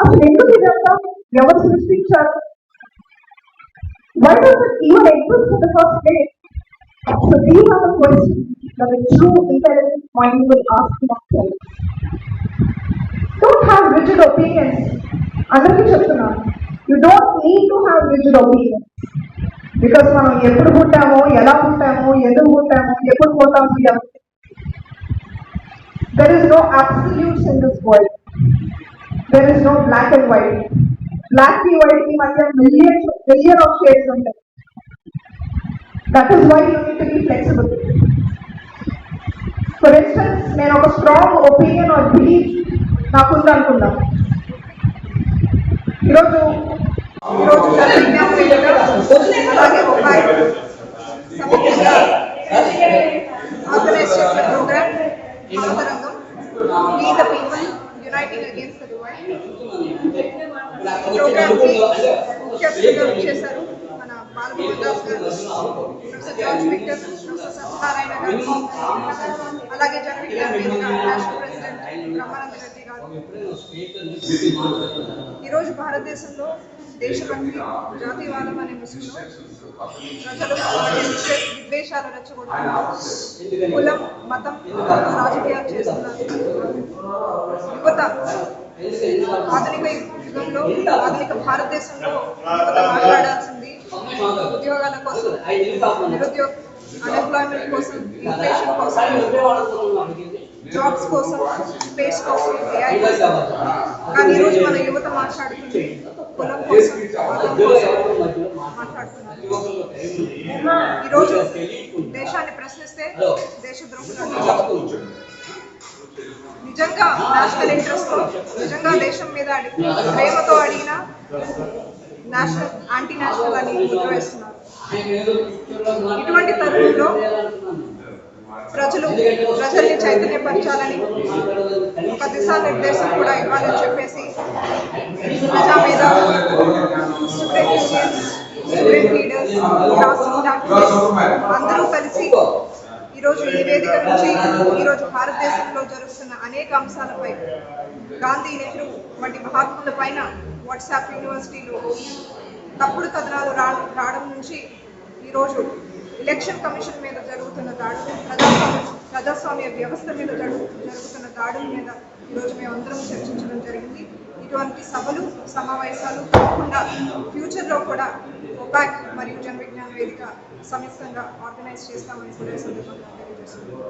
అసలు ఎందుకు ఇదంతా ఎవరు సృష్టించారు? Why does it even exist in the first place? So these are the questions that a true intelligent mind will ask themselves. Don't have rigid opinions. అందరికీ చెప్తున్నాను, you don't need to have rigid opinions. Because మనం ఎప్పుడు పుట్టామో, ఎలా పుట్టామో, ఎందుకు పుట్టామో, ఎప్పుడు పోతామో, there is no absolutes in this world. There is no black and white. Black and white की मध्य million of shades ఉంటాయి. That is why you need to be flexible. For instance, నేను ఒక strong opinion or belief నాకుంది అనుకుందాం. ఈరోజు అలాగే ఒక సమగ్రంగా ఆర్గనైజ్ చేసే programme భారతరంగం We the People Uniting Against the Divide. ప్రోగ్రామ్కి ముఖ్య అతిథిగా చేశారు మన Balbhavan Das garu, professor George Victor, professor Satyanarayana garu, అలాగే జనవిజ్ఞాన వేదిక నేషనల్ ప్రెసిడెంట్ బ్రహ్మానంద రెడ్డి గారు. ఈరోజు భారతదేశంలో దేశభక్తి, జాతీయవాదం అనే ముసుగులో ప్రజలు విద్వేషాలు రెచ్చగొడుతున్నారు, కులం, మతం, రాజకీయాలు చేస్తున్నారు. యువత ఆధునిక యుగంలో, ఆధునిక భారతదేశంలో యువత మాట్లాడాల్సింది ఉద్యోగాల కోసం, నిరుద్యోగ అన్ఎంప్లాయ్మెంట్ కోసం, ఇన్ఫ్లేషన్ కోసం, జాబ్స్ కోసం, స్పేస్ కోసం, AI కోసం. కానీ ఈరోజు మన యువత మాట్లాడుతుంది కులం కోసం, మతం కోసం మాట్లాడుతున్నారు. ఈరోజు దేశాన్ని ప్రశ్నిస్తే దేశద్రోహులు. నిజంగా నేషనల్ ఇంట్రెస్ట్ తో, నిజంగా దేశం మీద ప్రేమతో అడిగినా నేషనల్ యాంటీ నేషనల్ అని ముద్ర వేస్తున్నారు. ఇటువంటి తరుణంలో ప్రజల్ని చైతన్యపరచాలని, ఒక దిశానిర్దేశం కూడా ఇవ్వాలని చెప్పేసి ప్రజామేధావులు, student unions, student leaders, grass root activists అందరూ కలిసి ఈరోజు ఈ వేదిక నుంచి ఈరోజు భారతదేశంలో జరుగుతున్న అనేక అంశాలపై, గాంధీ, నెహ్రూ వంటి మహాత్ముల పైన వాట్సాప్ యూనివర్సిటీలు తప్పుడు కథనాలు రావడం నుంచి ఈరోజు ఎలక్షన్ కమిషన్ మీద జరుగుతున్న దాడులు, ప్రజాస్వామ్య వ్యవస్థ మీద జరుగుతున్న దాడుల మీద ఈరోజు మేమందరం చర్చించడం జరిగింది. ఇటువంటి సభలు, సమావేశాలు తప్పకుండా ఫ్యూచర్లో కూడా OPAC మరియు జన విజ్ఞాన వేదిక సంయుక్తంగా ఆర్గనైజ్ చేస్తామని కూడా సందర్భంగా తెలియజేస్తున్నాం.